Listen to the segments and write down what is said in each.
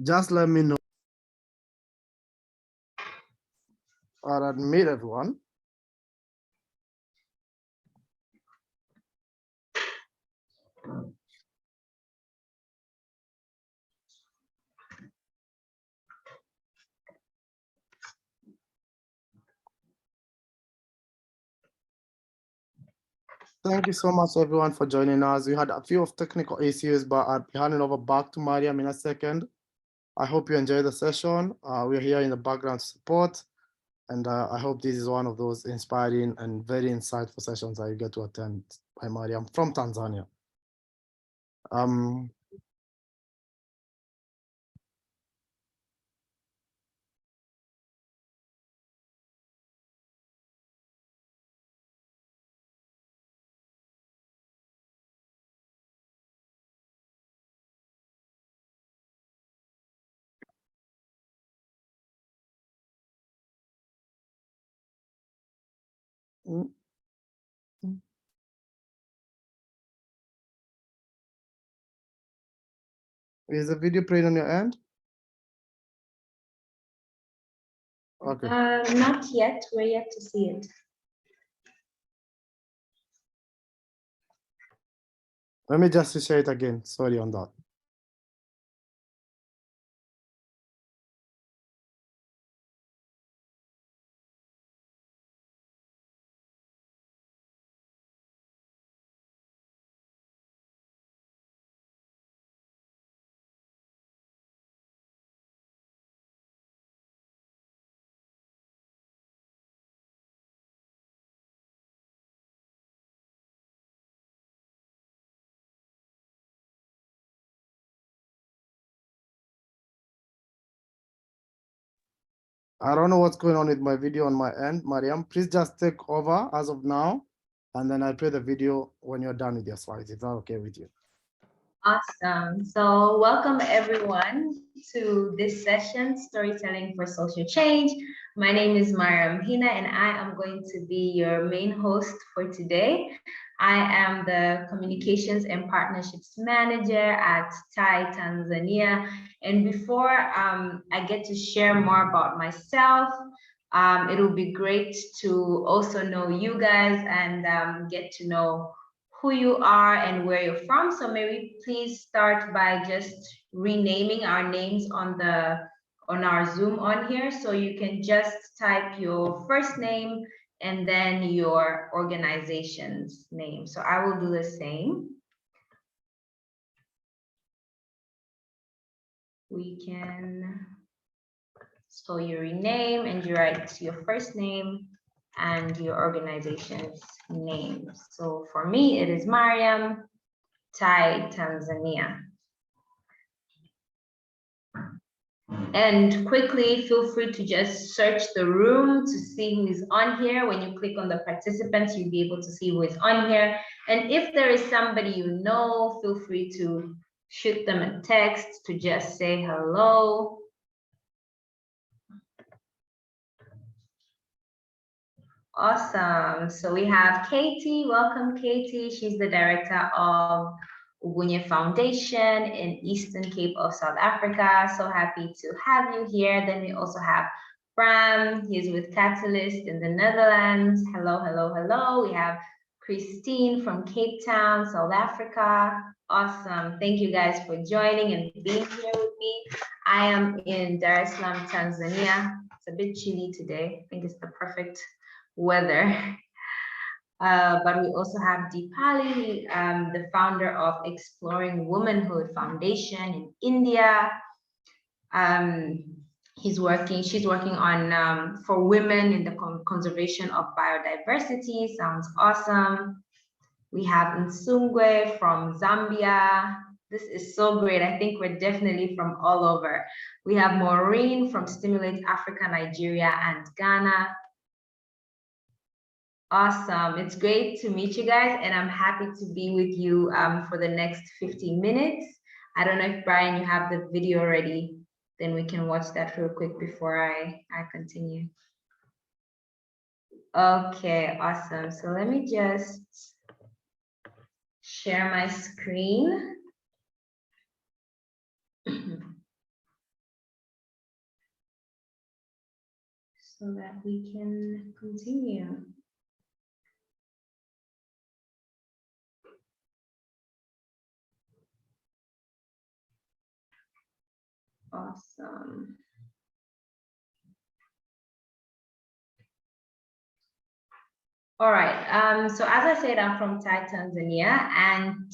Just let me know. Or admit everyone. Thank you so much, everyone, for joining us. We had a few of technical issues, but I'll be handing over back to Mariam in a second. I hope you enjoy the session. We're here in the background to support, and I hope this is one of those inspiring and very insightful sessions that you get to attend by Mariam from Tanzania. Is the video playing on your end? Okay. Not yet. We're yet to see it. Let me just share it again. Sorry on that. I don't know what's going on with my video on my end. Mariam, please just take over as of now, and then I'll play the video when you're done with your slides. Is that okay with you? Awesome. So welcome everyone to this session, Storytelling for Social Change. My name is Mariam Hina, and I am going to be your main host for today. I am the Communications and Partnerships Manager at TAI Tanzania. And before I get to share more about myself, it will be great to also know you guys and get to know who you are and where you're from. So maybe please start by just renaming our names on our Zoom on here. So you can just type your first name and then your organization's name. So I will do the same. We can, so you rename and you write your first name and your organization's name. So for me, it is Mariam, TAI Tanzania. And quickly, feel free to just search the room to see who is on here. When you click on the participants, you'll be able to see who is on here. And if there is somebody you know, feel free to shoot them a text to just say hello. Awesome. So we have Katie. Welcome, Katie. She's the director of Ugunye Foundation in Eastern Cape of South Africa. So happy to have you here. Then we also have Bram. He's with Catalyst in the Netherlands. Hello, hello, hello. We have Christine from Cape Town, South Africa. Awesome. Thank you guys for joining and being here with me. I am in Dar es Salaam, Tanzania. It's a bit chilly today. I think it's the perfect weather. But we also have Deepali, the founder of Exploring Womanhood Foundation in India. She's working on for women in the conservation of biodiversity. Sounds awesome. We have Nsungwe from Zambia. This is so great. I think we're definitely from all over. We have Maureen from Stimulate Africa, Nigeria, and Ghana. Awesome. It's great to meet you guys, and I'm happy to be with you for the next 15 minutes. I don't know if Brian, you have the video ready, then we can watch that real quick before I continue. Okay, awesome. So let me just share my screen. so that we can continue. Awesome. All right. So as I said, I'm from Tanzania, and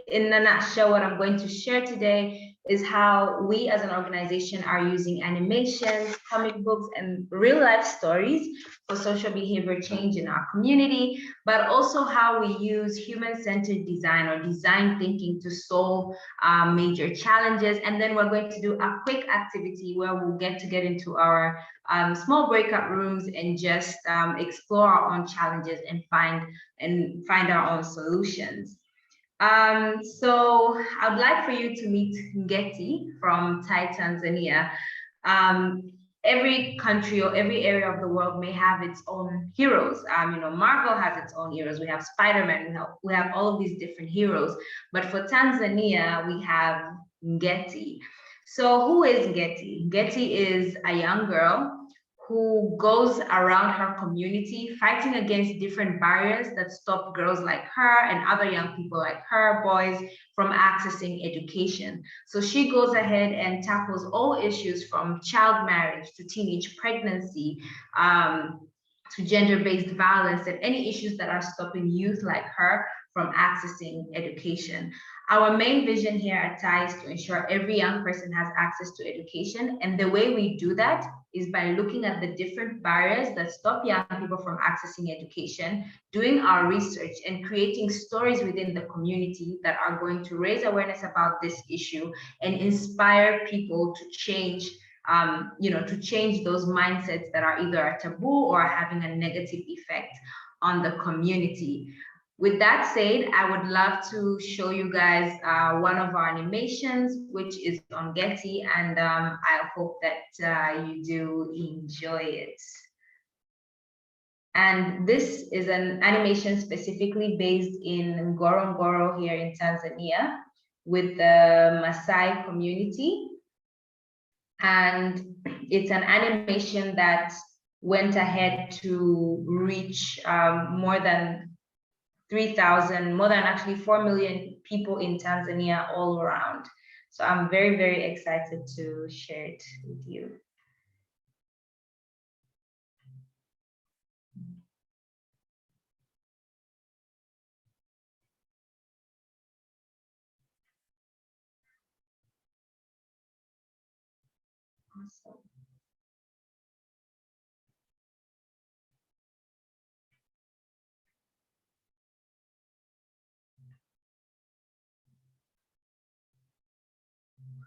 in a nutshell, what I'm going to share today is how we as an organization are using animations, comic books, and real life stories for social behavior change in our community, but also how we use human-centered design or design thinking to solve major challenges. And then we're going to do a quick activity where we'll get into our small breakout rooms and just explore our own challenges and find our own solutions. So I'd like for you to meet Ngeti from Tanzania. Every country or every area of the world may have its own heroes. Marvel has its own heroes. We have Spider-Man. We have all of these different heroes. But for Tanzania, we have Ngeti. So who is Ngeti? Ngeti is a young girl who goes around her community fighting against different barriers that stop girls like her and other young people like her, boys, from accessing education. So she goes ahead and tackles all issues from child marriage to teenage pregnancy, to gender-based violence, and any issues that are stopping youth like her from accessing education. Our main vision here at TAI is to ensure every young person has access to education. And the way we do that is by looking at the different barriers that stop young people from accessing education, doing our research, and creating stories within the community that are going to raise awareness about this issue and inspire people to change to change those mindsets that are either a taboo or having a negative effect on the community. With that said, I would love to show you guys one of our animations, which is on Getty, and I hope that you do enjoy it. And this is an animation specifically based in Ngorongoro here in Tanzania with the Maasai community. And it's an animation that went ahead to reach more than 3,000, more than actually 4 million people in Tanzania all around. So I'm very, very excited to share it with you. Awesome.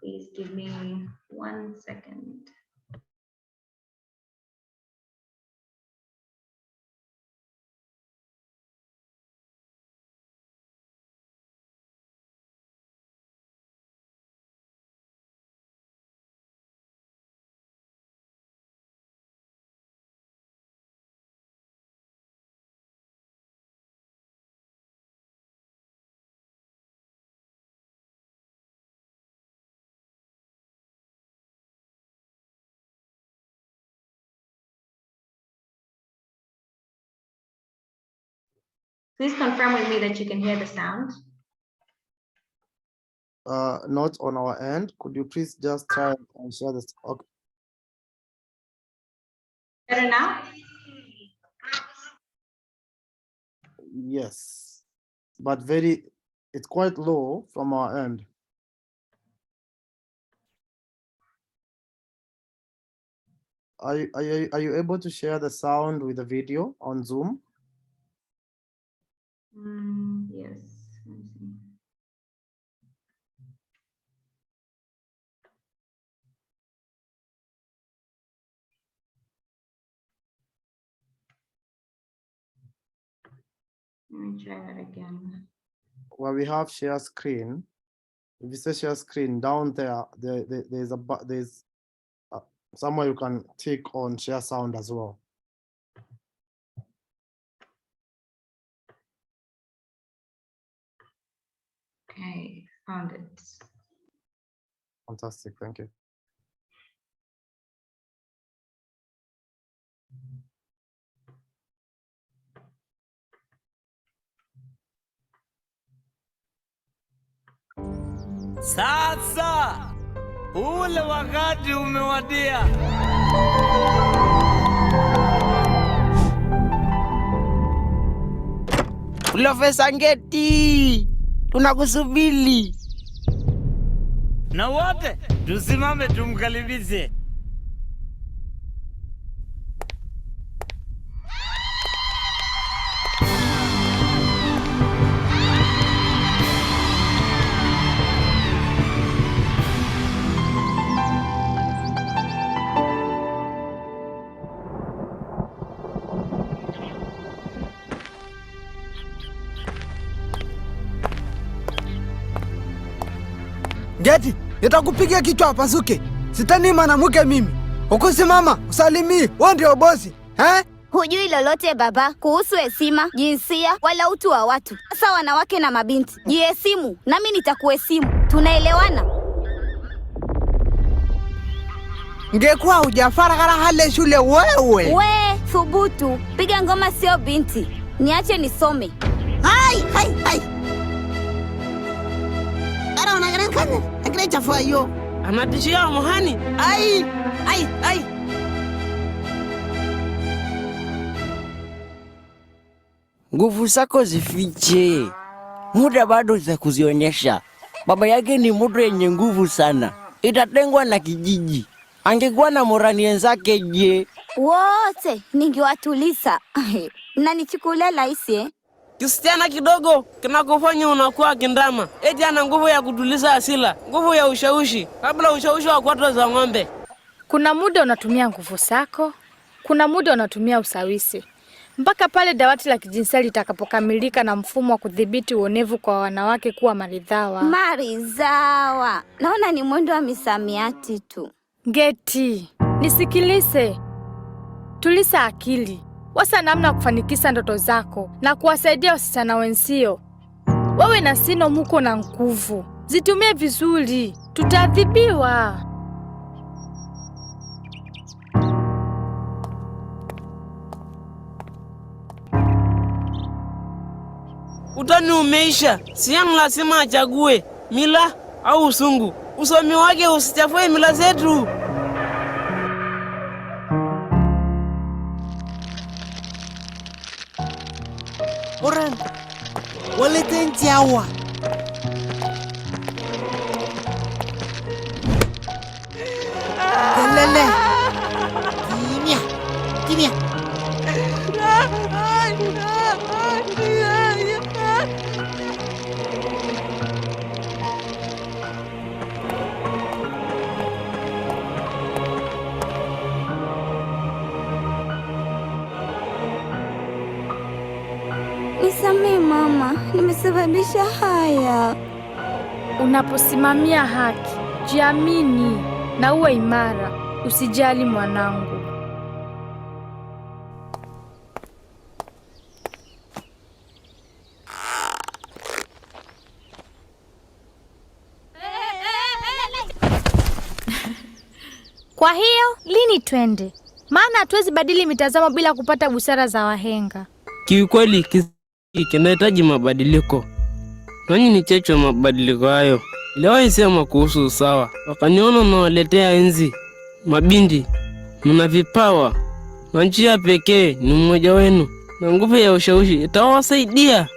Please give me 1 second. Please confirm with me that you can hear the sound. Not on our end. Could you please just try and share this? Okay. Better now? Yes, but it's quite low from our end. Are you able to share the sound with the video on Zoom? Yes. Let me see. Let me try that again. Well, we have share screen. If you say share screen down there's somewhere you can tick on share sound as well. Okay, found it. Fantastic, thank you. Sasa ule wakati umewadia. Profesa Ngeti, tunakusubiri. Na wote tusimame tumkaribishe. Ngeti, nitakupigia kichwa pasuke. Sitani mwanamke mimi. Ukusimama, usalimii, wewe ndio bosi. Hujui lolote baba kuhusu heshima, jinsia wala utu wa watu. Sasa wanawake na mabinti, jiheshimu nami nitakuheshimu. Tunaelewana? Ngekuwa hujafara kana hale shule wewe. We, thubutu. Piga ngoma sio binti. Niache nisome. Hai. Ara unagarankana, akile chafua yo. Anatishia muhani. Ai. Nguvu zako zifiche. Muda bado za kuzionyesha. Baba yake ni mtu yenye nguvu sana. Itatengwa na kijiji. Angekuwa na morani wenzake je? Wote ningewatuliza. Mnanichukulia rahisi Kisichana kidogo kinakufanya unakuwa kindama. Eti ana nguvu ya kutuliza hasira, nguvu ya ushawishi, kabla ushawishi wa kwato za ng'ombe. Kuna muda unatumia nguvu zako, kuna muda unatumia usawisi. Mpaka pale dawati la kijinsia litakapokamilika na mfumo wa kudhibiti uonevu kwa wanawake kuwa maridhawa. Maridhawa. Naona ni mwendo wa misamiati tu. Ngeti, nisikilize. Tulisa akili. Wasa namna kufanikisha ndoto zako na kuwasaidia wasichana wenzio. Wewe na Sino muko na nguvu. Zitumie vizuri. Tutaadhibiwa. Utani umeisha. Siang lazima achague mila au usungu. Usomi wake usichafue mila zetu. Orang, walete ntiawa. Kelele. Kimya. Nisamehe mama, nimesababisha haya. Unaposimamia haki, jiamini na uwe imara. Usijali mwanangu. Kwa hiyo, lini twende? Maana hatuwezi badili mitazamo bila kupata busara za wahenga. Kiukweli kinahitaji mabadiliko. Nanyi ni checho ya mabadiliko hayo. Leo sema kuhusu usawa. Wakaniona nawaletea enzi. Mabindi, mna vipawa. Na njia pekee ni mmoja wenu. Na nguvu ya ushawishi itawasaidia.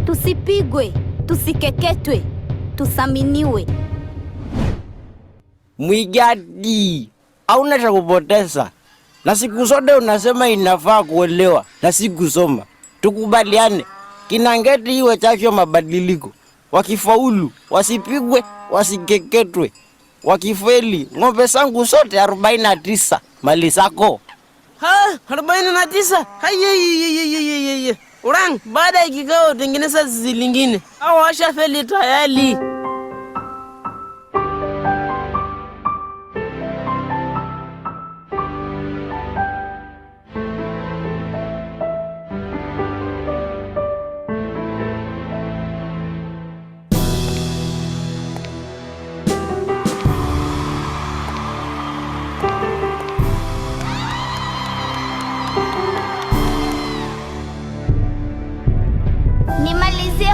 Tusipigwe, tusikeketwe, tusaminiwe. Mwigadi, hauna cha kupoteza. Na siku zote unasema inafaa kuelewa na si kusoma. Tukubaliane, kina Ngeti iwe chacho mabadiliko. Wakifaulu, wasipigwe, wasikeketwe. Wakifeli, ng'ombe zangu zote 49 mali zako. 49? Haye. Orang, baada ya kikao tengeneza zizi lingine. Au washafeli tayari.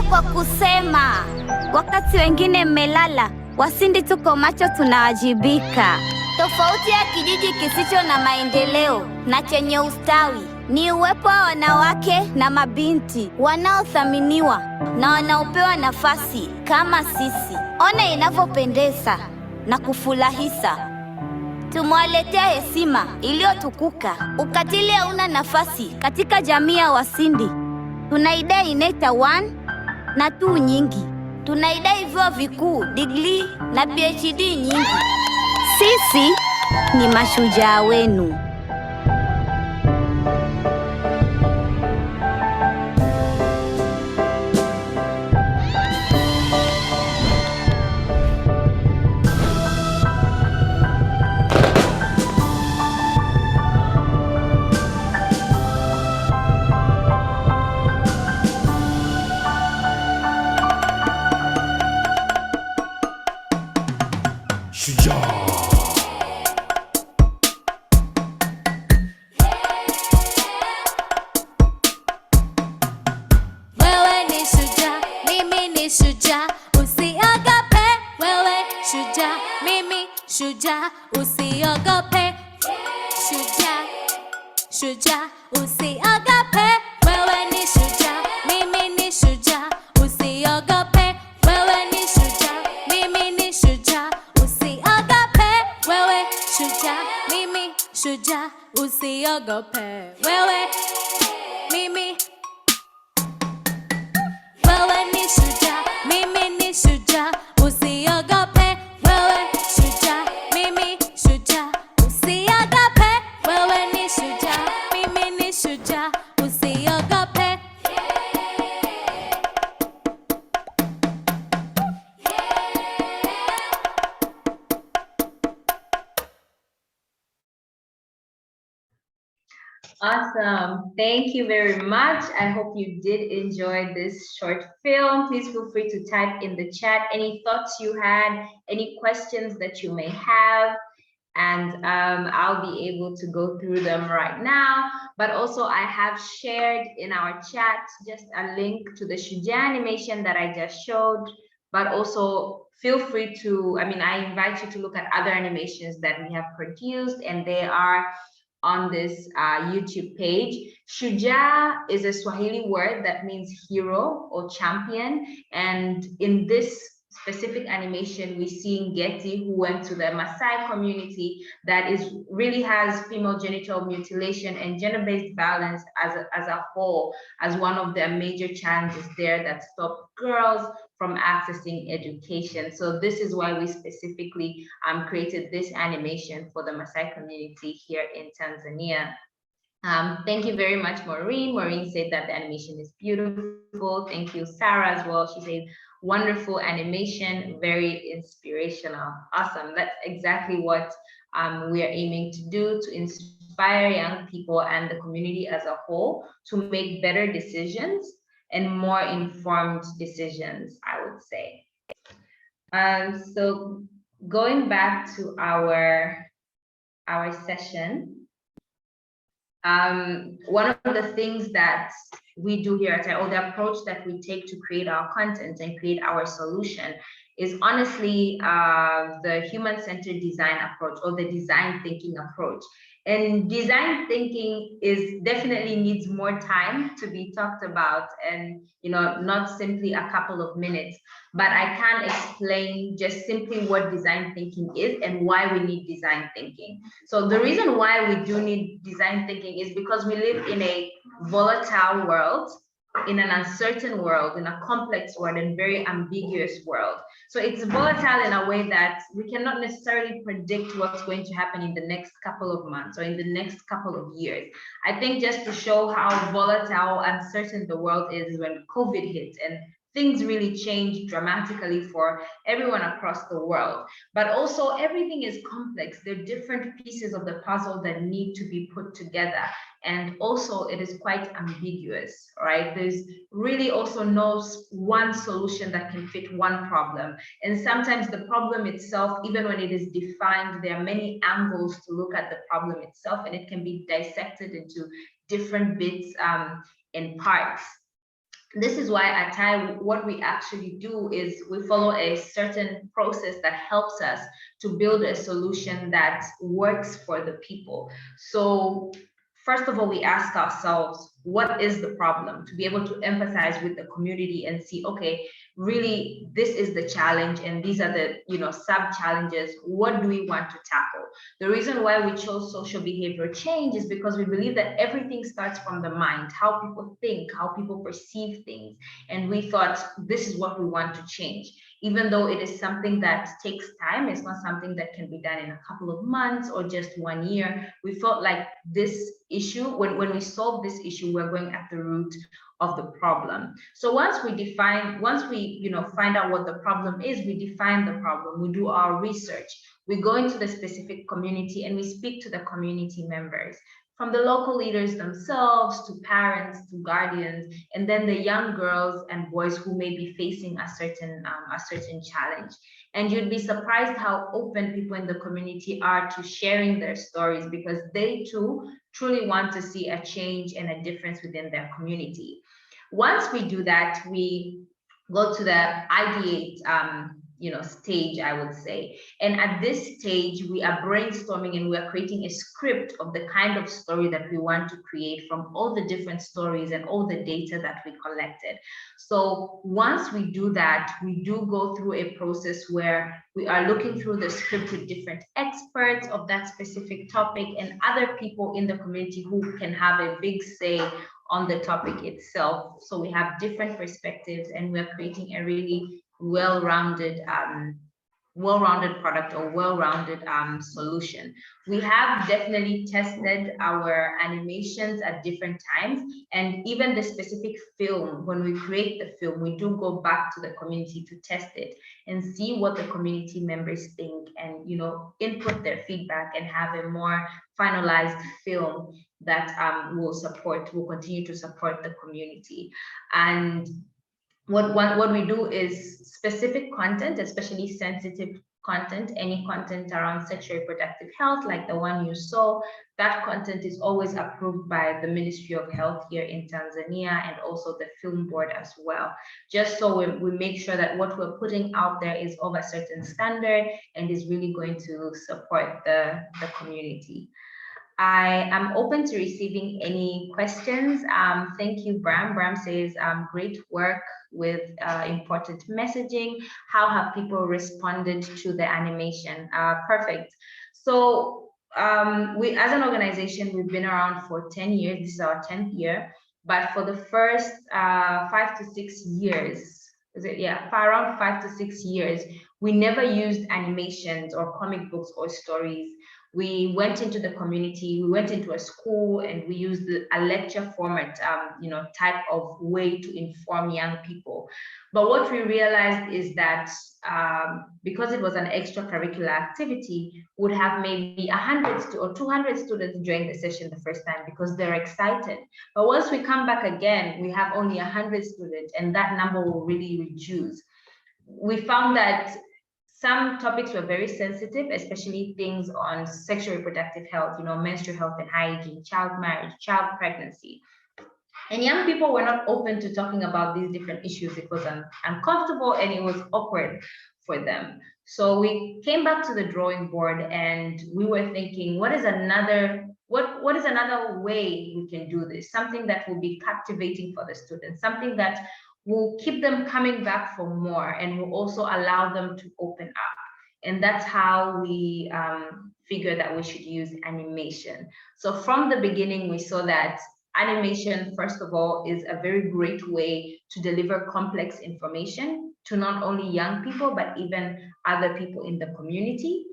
kwa kusema. Wakati wengine mmelala, Wasindi tuko macho, tunawajibika. Tofauti ya kijiji kisicho na maendeleo na chenye ustawi ni uwepo wa wanawake na mabinti wanaothaminiwa na wanaopewa nafasi kama sisi. Ona inavyopendeza na kufurahisha. Tumewaletea heshima iliyotukuka. Ukatili hauna nafasi katika jamii ya Wasindi. Tunaidai NETA 1 na 2 nyingi. Tunaidai vyuo vikuu, degree na PhD nyingi. Sisi ni mashujaa wenu. Wewe ni shujaa, mimi ni shujaa, usiogope. Wewe shujaa, mimi shujaa, usiogope. Shujaa, shujaa, usiogope. Wewe ni shujaa, mimi ni shujaa, usiogope. Wewe ni shujaa, mimi ni shujaa, usiogope. Wewe shujaa, mimi shujaa, usiogope. Wewe mimi wewe ni shujaa, mimi ni shujaa, usiogope. Wewe shujaa, mimi shujaa, usiogope. Wewe ni shujaa, mimi ni shujaa, usiogope. Awesome. Thank you very much. I hope you did enjoy this short film. Please feel free to type in the chat any thoughts you had, any questions that you may have, and I'll be able to go through them right now. But also I have shared in our chat just a link to the Shuja animation that I just showed, but also feel free to, I invite you to look at other animations that we have produced, and they are on this YouTube page. Shuja is a Swahili word that means hero or champion. And in this specific animation, we see Ngeti, who went to the Maasai community that really has female genital mutilation and gender-based violence as a whole, as one of the major challenges there that stop girls from accessing education. So this is why we specifically created this animation for the Maasai community here in Tanzania. Thank you very much, Maureen. Maureen said that the animation is beautiful. Thank you, Sarah, as well. She said, wonderful animation, very inspirational. Awesome. That's exactly what we are aiming to do, to inspire young people and the community as a whole to make better decisions and more informed decisions, I would say. So going back to our session, one of the things that we do here at or the approach that we take to create our content and create our solution is honestly the human-centered design approach, or the design thinking approach. And design thinking definitely needs more time to be talked about, and not simply a couple of minutes, but I can explain just simply what design thinking is and why we need design thinking. So the reason why we do need design thinking is because we live in a volatile world, in an uncertain world, in a complex world, and very ambiguous world. So it's volatile in a way that we cannot necessarily predict what's going to happen in the next couple of months or in the next couple of years. I think just to show how volatile, uncertain the world is when COVID hit and things really changed dramatically for everyone across the world. But also everything is complex. There are different pieces of the puzzle that need to be put together. And also it is quite ambiguous, right? There's really also no one solution that can fit one problem. And sometimes the problem itself, even when it is defined, there are many angles to look at the problem itself, and it can be dissected into different bits and parts. This is why at TIE, what we actually do is we follow a certain process that helps us to build a solution that works for the people. So first of all, we ask ourselves, what is the problem, to be able to empathize with the community and see, okay, really, this is the challenge and these are the sub challenges. What do we want to tackle? The reason why we chose social behavior change is because we believe that everything starts from the mind, how people think, how people perceive things. And we thought this is what we want to change. Even though it is something that takes time, it's not something that can be done in a couple of months or just 1 year. We felt like this issue, when we solve this issue, we're going at the root of the problem. So once we find out what the problem is, we define the problem, we do our research, we go into the specific community and we speak to the community members, from the local leaders themselves to parents to guardians, and then the young girls and boys who may be facing a certain challenge. And you'd be surprised how open people in the community are to sharing their stories, because they too truly want to see a change and a difference within their community. Once we do that, we go to the ideate stage, I would say. And at this stage, we are brainstorming and we are creating a script of the kind of story that we want to create from all the different stories and all the data that we collected. So once we do that, we do go through a process where we are looking through the script with different experts of that specific topic and other people in the community who can have a big say on the topic itself. So we have different perspectives and we're creating a really well-rounded product or well-rounded solution. We have definitely tested our animations at different times, and even the specific film, when we create the film, we do go back to the community to test it and see what the community members think and input their feedback and have a more finalized film that will continue to support the community. And what we do is specific content, especially sensitive content, any content around sexual reproductive health, like the one you saw, that content is always approved by the Ministry of Health here in Tanzania and also the film board as well, just so we make sure that what we're putting out there is of a certain standard and is really going to support the community. I am open to receiving any questions. Thank you, Bram. Bram says, great work with important messaging. How have people responded to the animation? Perfect. So we, as an organization, we've been around for 10 years. This is our 10th year. But for the first 5 to 6 years, around 5 to 6 years, we never used animations or comic books or stories. We went into the community, we went into a school, and we used a lecture format, type of way to inform young people. But what we realized is that because it was an extracurricular activity, would have maybe 100 or 200 students join the session the first time because they're excited. But once we come back again, we have only 100 students, and that number will really reduce. We found that some topics were very sensitive, especially things on sexual reproductive health, menstrual health and hygiene, child marriage, child pregnancy. And young people were not open to talking about these different issues. It was uncomfortable and it was awkward for them. So we came back to the drawing board and we were thinking, what is another way we can do this? Something that will be captivating for the students, something that will keep them coming back for more and will also allow them to open up. And that's how we figured that we should use animation. So from the beginning, we saw that animation, first of all, is a very great way to deliver complex information to not only young people, but even other people in the community.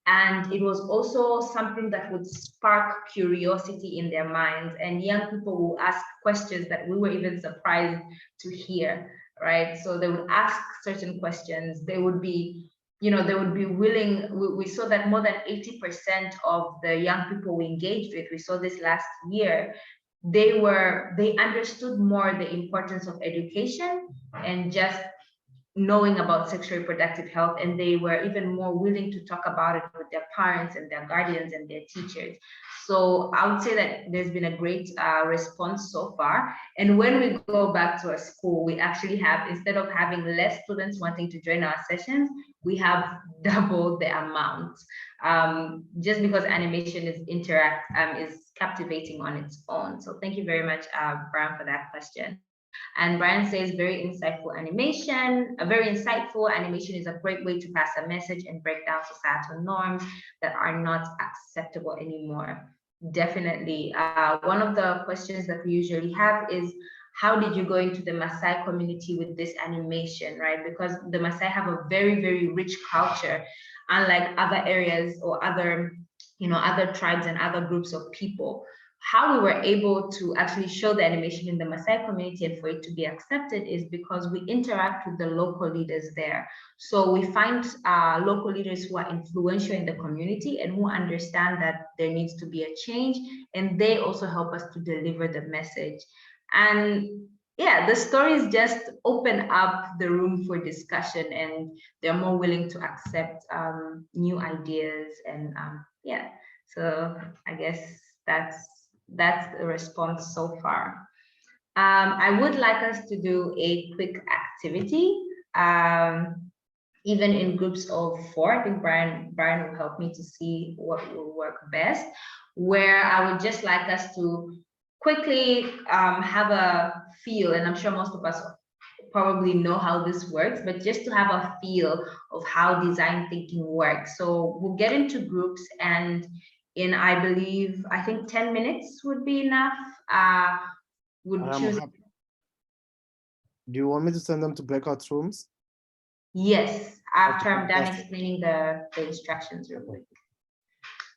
And it was also something that would spark curiosity in their minds, and young people will ask questions that we were even surprised to hear, right? So they would ask certain questions. They would be willing. We saw that more than 80% of the young people we engaged with, we saw this last year, they understood more the importance of education and just knowing about sexual reproductive health, and they were even more willing to talk about it with their parents and their guardians and their teachers. So I would say that there's been a great response so far. And when we go back to our school, we actually have, instead of having less students wanting to join our sessions, we have double the amount, just because animation is captivating on its own. So thank you very much, Brian, for that question. And Brian says, very insightful animation. A very insightful animation is a great way to pass a message and break down societal norms that are not acceptable anymore. Definitely. One of the questions that we usually have is, how did you go into the Maasai community with this animation, right? Because the Maasai have a very, very rich culture, unlike other areas or other tribes and other groups of people. How we were able to actually show the animation in the Maasai community and for it to be accepted is because we interact with the local leaders there. So we find local leaders who are influential in the community and who understand that there needs to be a change, and they also help us to deliver the message. And yeah, the stories just open up the room for discussion, and they're more willing to accept new ideas. And yeah, so I guess that's the response so far. I would like us to do a quick activity, even in groups of 4. I think Brian will help me to see what will work best, where I would just like us to quickly have a feel, and I'm sure most of us probably know how this works, but just to have a feel of how design thinking works. So we'll get into groups, and in, I think 10 minutes would be enough. Would choose. Do you want me to send them to breakout rooms? Yes, after I'm done fantastic. explaining the instructions real quick.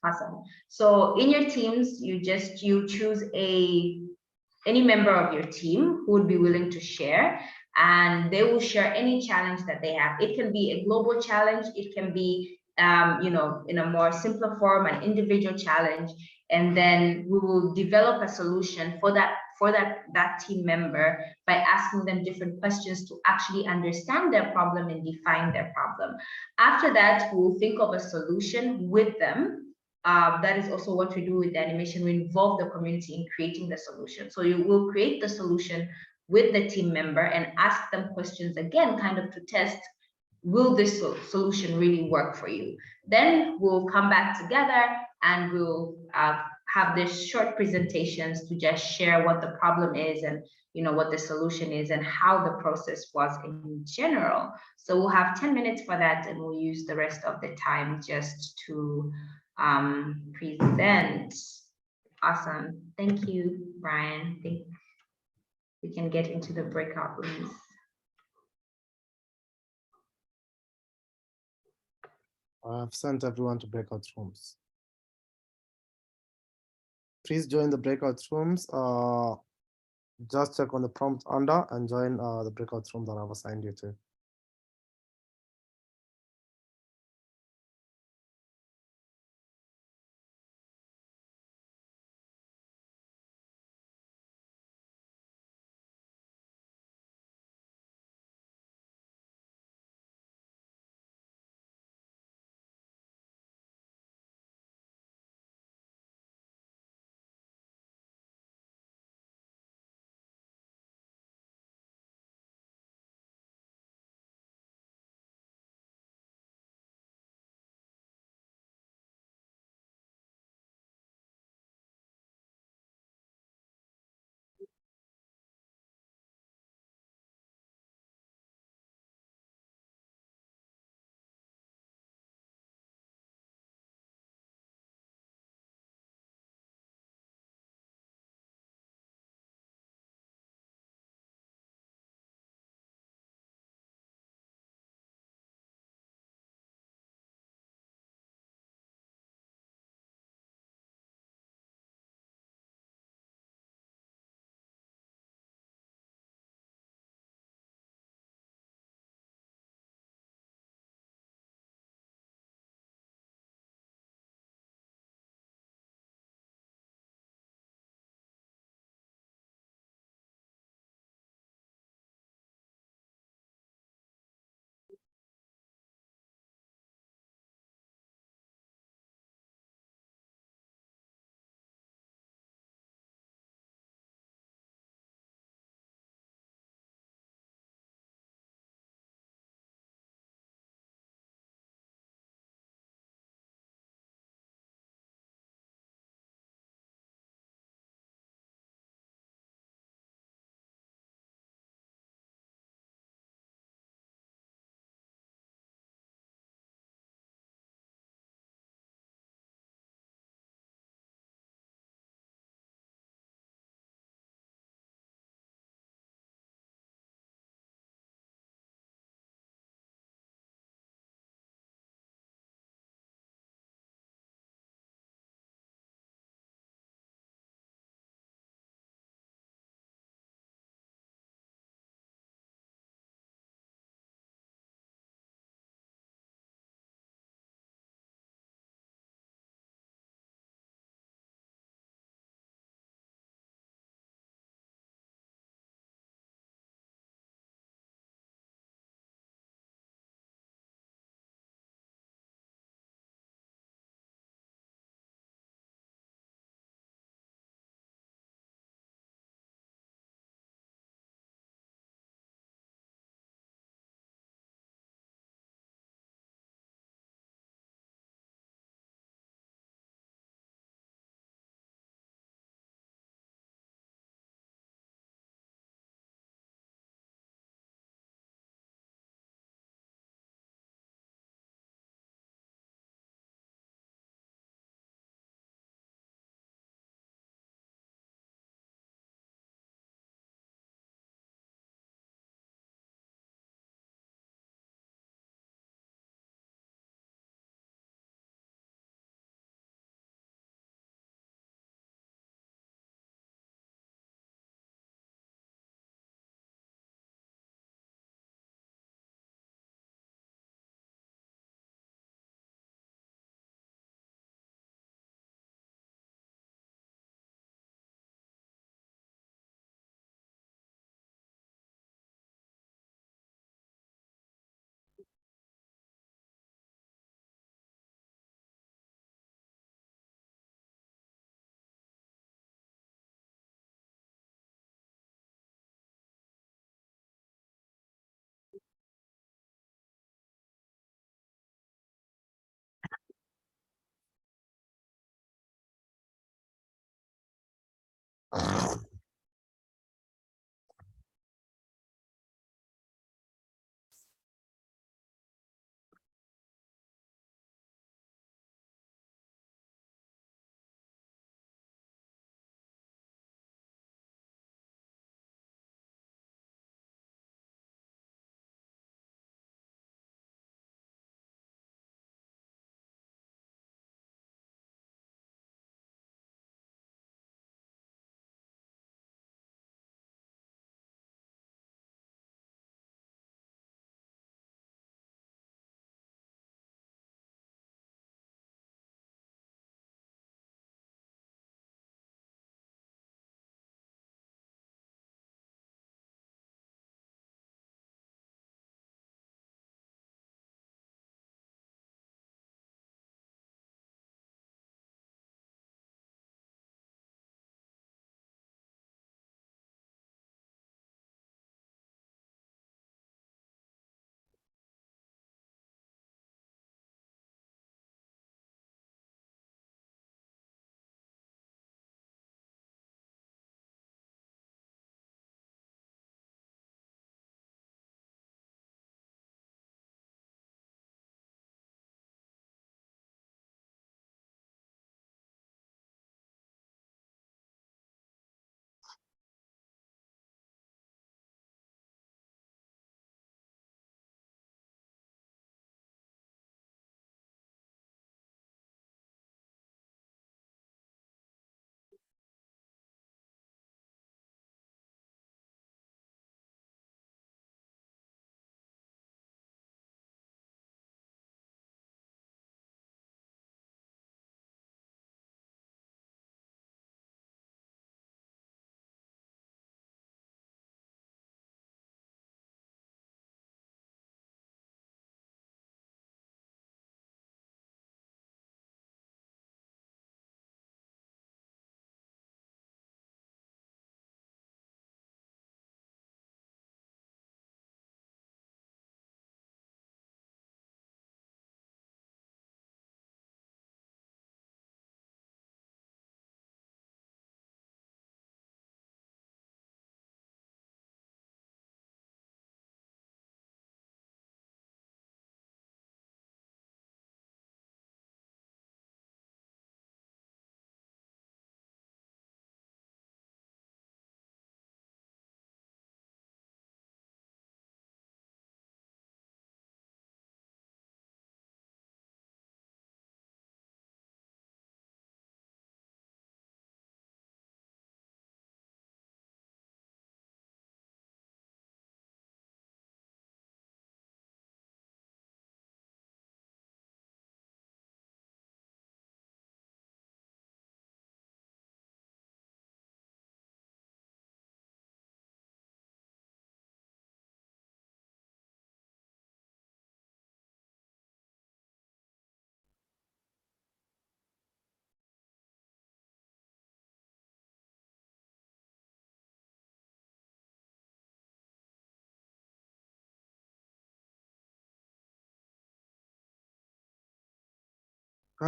Awesome. So in your teams, you choose any member of your team who would be willing to share, and they will share any challenge that they have. It can be a global challenge, it can be in a more simpler form, an individual challenge, and then we will develop a solution for that team member by asking them different questions to actually understand their problem and define their problem. After that, we'll think of a solution with them. That is also what we do with the animation. We involve the community in creating the solution. So you will create the solution with the team member and ask them questions again, kind of to test, will this solution really work for you? Then we'll come back together and we'll have these short presentations to just share what the problem is and what the solution is and how the process was in general. So we'll have 10 minutes for that, and we'll use the rest of the time just to present. Awesome. Thank you, Brian. I think we can get into the breakout rooms. I've sent everyone to breakout rooms. Please join the breakout rooms. Just check on the prompt under and join the breakout room that I've assigned you to. Hi,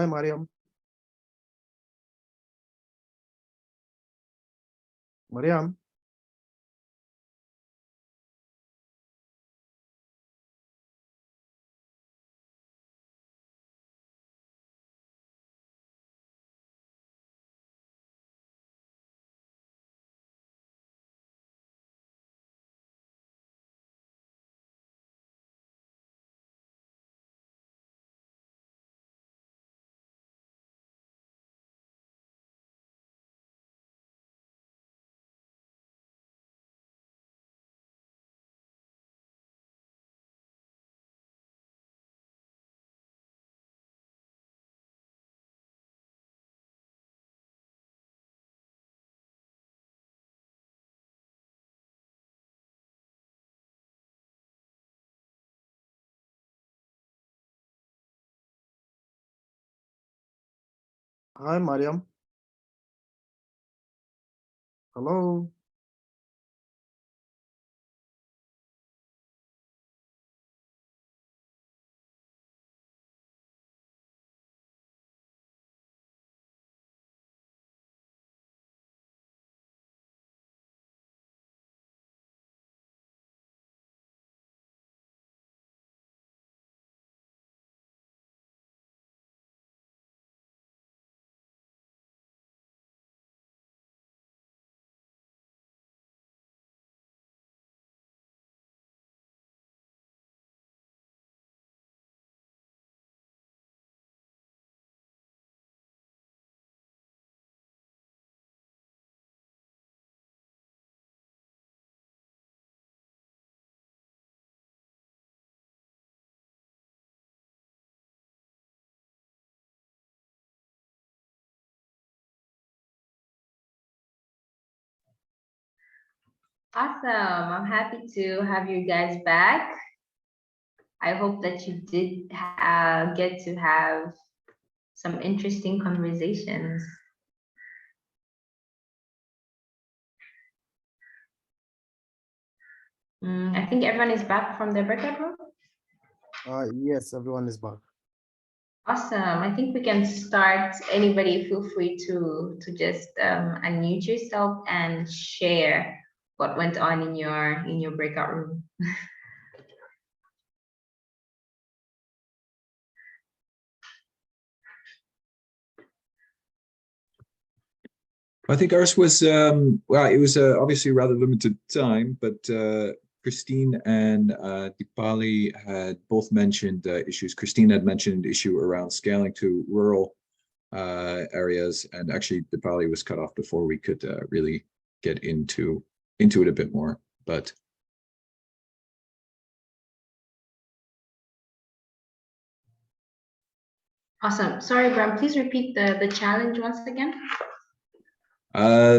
Mariam. Mariam. Hi, Mariam. Hello. Awesome. I'm happy to have you guys back. I hope that you did get to have some interesting conversations. I think everyone is back from their breakout room. Yes, everyone is back. Awesome. I think we can start. Anybody feel free to just unmute yourself and share what went on in your breakout room. I think ours was, well, it was obviously a rather limited time, but Christine and Dipali had both mentioned issues. Christine had mentioned an issue around scaling to rural areas, and actually Dipali was cut off before we could really get into it a bit more. But Awesome. Sorry, Bram, please repeat the challenge once again.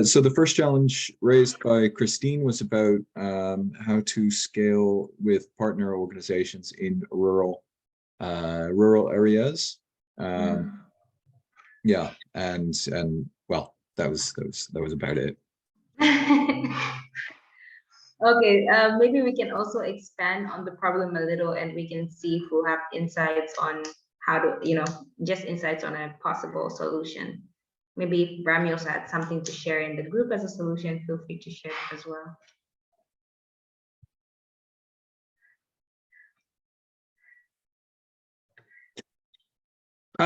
So the first challenge raised by Christine was about how to scale with partner organizations in rural areas. Yeah, and well, that was about it. Okay, maybe we can also expand on the problem a little, and we can see if we'll have insights on how to, just insights on a possible solution. Maybe if Bram also had something to share in the group as a solution, feel free to share it as well.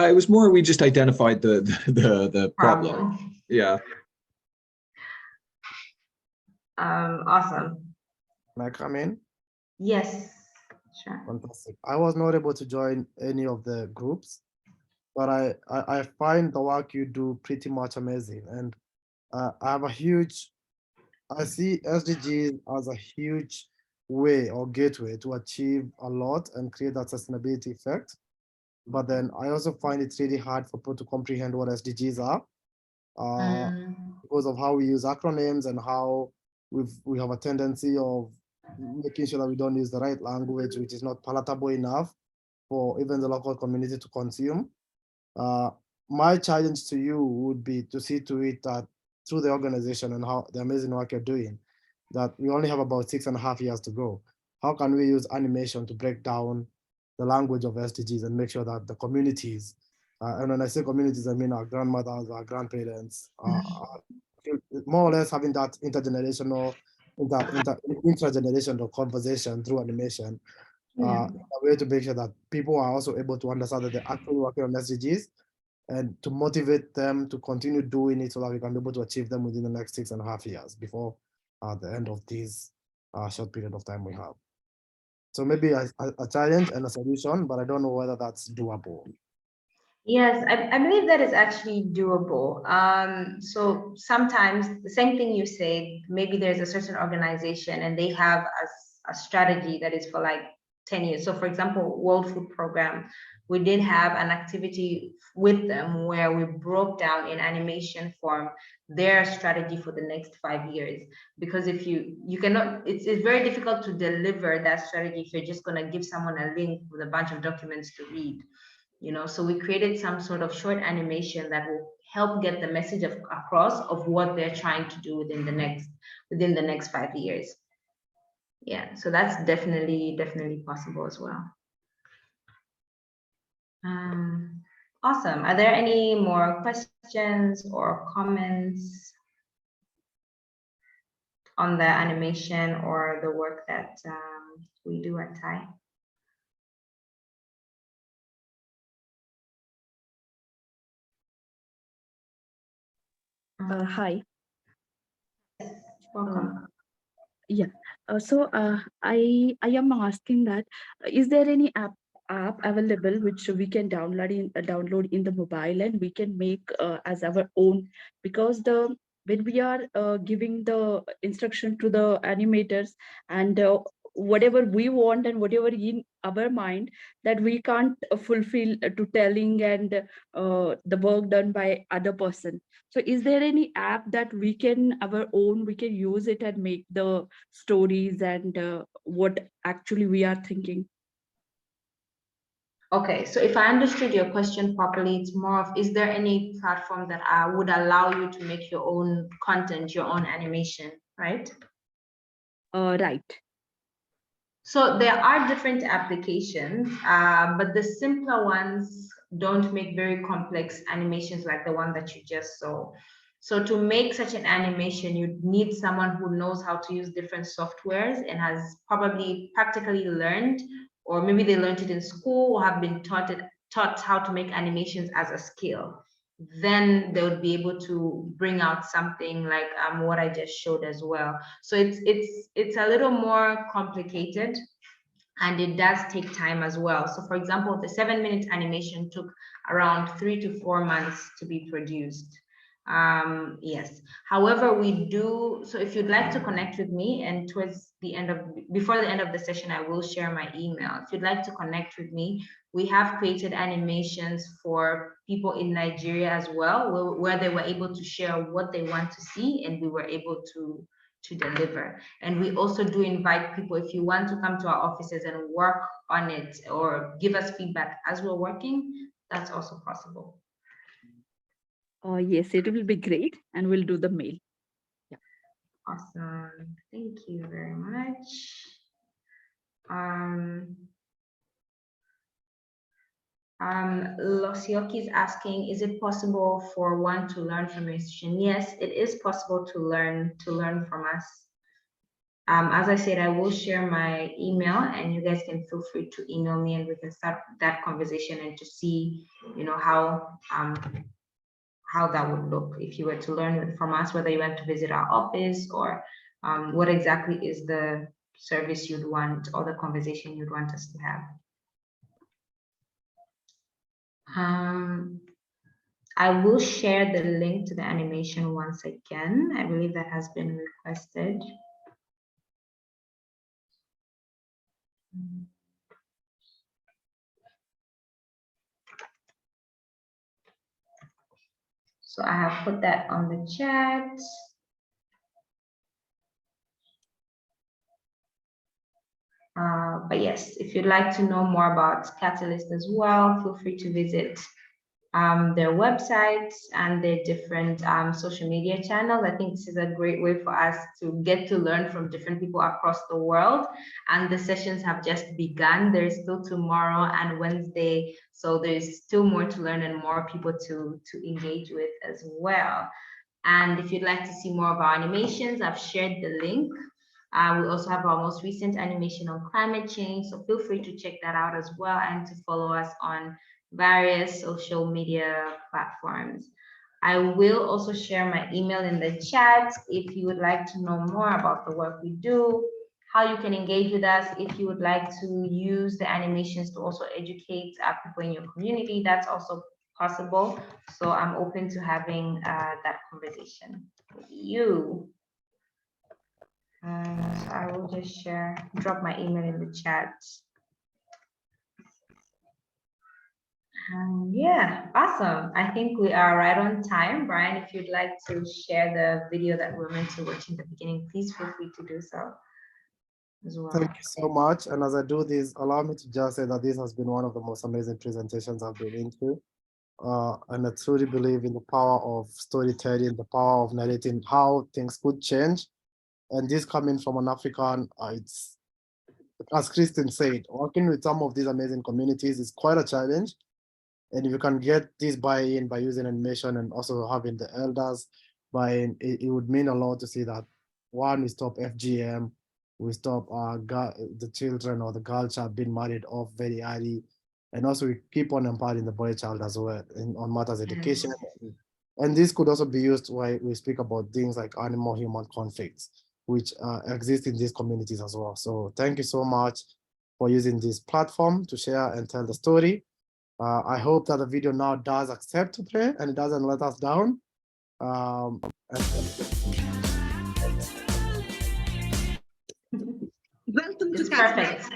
It was more we just identified the problem. Yeah. Awesome. Can I come in? Yes, sure. Fantastic. I was not able to join any of the groups, but I find the work you do pretty much amazing. And I have a huge, I see SDGs as a huge way or gateway to achieve a lot and create that sustainability effect. But then I also find it really hard for people to comprehend what SDGs are because of how we use acronyms and how we have a tendency of making sure that we don't use the right language, which is not palatable enough for even the local community to consume. My challenge to you would be to see to it that through the organization and how the amazing work you're doing, that we only have about 6.5 years to go. How can we use animation to break down the language of SDGs and make sure that the communities, and when I say communities, I mean our grandmothers, our grandparents, more or less having that intergenerational, intragenerational conversation through animation, a way to make sure that people are also able to understand that they're actually working on SDGs and to motivate them to continue doing it so that we can be able to achieve them within the next 6.5 years before the end of this short period of time we have. So maybe a challenge and a solution, but I don't know whether that's doable. Yes, I believe that is actually doable. So sometimes the same thing you said, maybe there's a certain organization and they have a strategy that is for like 10 years. So for example, World Food Program, we did have an activity with them where we broke down in animation form their strategy for the next 5 years. Because if you cannot, it's very difficult to deliver that strategy if you're just gonna give someone a link with a bunch of documents to read. So we created some sort of short animation that will help get the message across of what they're trying to do within the next 5 years. Yeah, so that's definitely possible as well. Awesome. Are there any more questions or comments on the animation or the work that we do at TIE? Hi. Welcome. Yeah. So I am asking that is there any app available which we can download in the mobile and we can make as our own, because when we are giving the instruction to the animators and whatever we want and whatever in our mind that we can't fulfill to telling and the work done by other person. So is there any app that we can our own we can use it and make the stories and what actually we are thinking? Okay, so if I understood your question properly, it's more of, is there any platform that would allow you to make your own content, your own animation, right? Right. So there are different applications, but the simpler ones don't make very complex animations like the one that you just saw. So to make such an animation, you need someone who knows how to use different softwares and has probably practically learned, or maybe they learned it in school or have been taught how to make animations as a skill. Then they would be able to bring out something like what I just showed as well. So it's a little more complicated, and it does take time as well. So for example, the 7-minute animation took around 3 to 4 months to be produced. Yes, however, we do, so if you'd like to connect with me, and before the end of the session, I will share my email. If you'd like to connect with me, we have created animations for people in Nigeria as well, where they were able to share what they want to see, and we were able to deliver. And we also do invite people, if you want to come to our offices and work on it or give us feedback as we're working, that's also possible. Yes, it will be great, and we'll do the mail. Yeah. Awesome. Thank you very much. Losioki is asking, is it possible for one to learn from your institution? Yes, it is possible to learn from us. As I said, I will share my email, and you guys can feel free to email me, and we can start that conversation and to see, how that would look if you were to learn from us, whether you went to visit our office, or what exactly is the service you'd want or the conversation you'd want us to have. I will share the link to the animation once again. I believe that has been requested. So I have put that on the chat. But yes, if you'd like to know more about Catalyst as well, feel free to visit their websites and their different social media channels. I think this is a great way for us to get to learn from different people across the world. And the sessions have just begun. There's still tomorrow and Wednesday. So there's still more to learn and more people to engage with as well. And if you'd like to see more of our animations, I've shared the link. We also have our most recent animation on climate change. So feel free to check that out as well, and to follow us on various social media platforms. I will also share my email in the chat if you would like to know more about the work we do, how you can engage with us. If you would like to use the animations to also educate people in your community, that's also possible. So I'm open to having that conversation with you. So I will just drop my email in the chat. Yeah, awesome. I think we are right on time. Brian, if you'd like to share the video that we're meant to watch in the beginning, please feel free to do so as well. Thank you so much. And as I do this, allow me to just say that this has been one of the most amazing presentations I've been into. And I truly believe in the power of storytelling, the power of narrating how things could change. And this coming from an African, it's, as Kristen said, working with some of these amazing communities is quite a challenge. And if you can get this buy-in by using animation and also having the elders buy-in, it would mean a lot to see that, one, we stop FGM, we stop the children or the girl child being married off very early, and also we keep on empowering the boy child as well on matters education. And this could also be used when we speak about things like animal-human conflicts, which exist in these communities as well. So thank you so much for using this platform to share and tell the story. I hope that the video now does accept to play and it doesn't let us down. Welcome to perfect.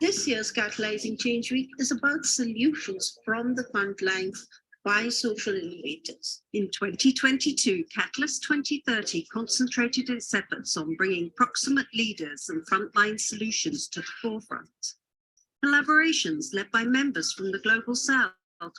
This year's Catalyzing Change Week is about solutions from the front lines by social innovators. In 2022, Catalyst 2030 concentrated its efforts on bringing proximate leaders and frontline solutions to the forefront. Collaborations led by members from the Global South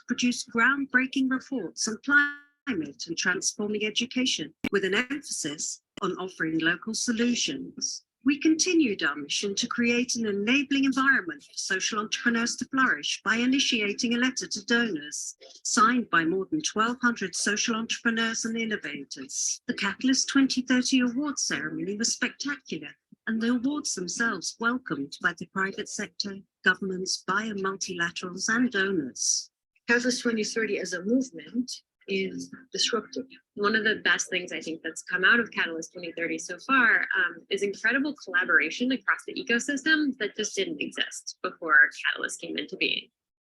produced groundbreaking reports on climate and transforming education, with an emphasis on offering local solutions. We continued our mission to create an enabling environment for social entrepreneurs to flourish by initiating a letter to donors, signed by more than 1,200 social entrepreneurs and innovators. The Catalyst 2030 awards ceremony was spectacular, and the awards themselves welcomed by the private sector, governments, multilaterals, and donors. Catalyst 2030 as a movement is disruptive. One of the best things I think that's come out of Catalyst 2030 so far is incredible collaboration across the ecosystem that just didn't exist before Catalyst came into being.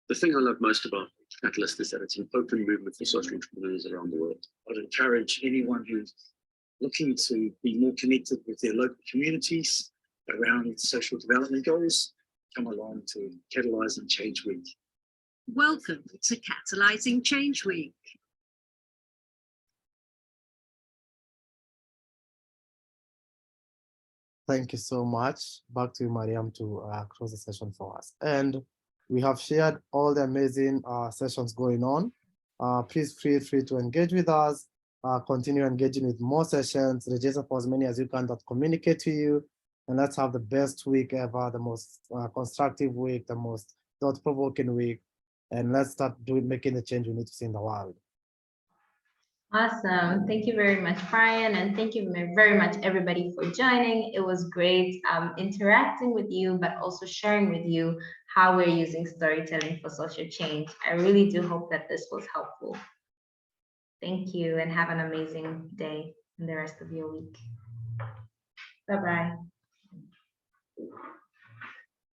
The thing I love most about Catalyst is that it's an open movement for social entrepreneurs around the world. I'd encourage anyone who's looking to be more connected with their local communities around social development goals, come along to Catalyzing Change Week. Welcome to Catalyzing Change Week. Thank you so much. Back to you, Mariam, to close the session for us. And we have shared all the amazing sessions going on. Please feel free to engage with us, continue engaging with more sessions, register for as many as you can that communicate to you, and let's have the best week ever, the most constructive week, the most thought-provoking week, and let's start making the change we need to see in the world. Awesome. Thank you very much, Brian. And thank you very much, everybody, for joining. It was great interacting with you, but also sharing with you how we're using storytelling for social change. I really do hope that this was helpful. Thank you, and have an amazing day and the rest of your week. Bye-bye.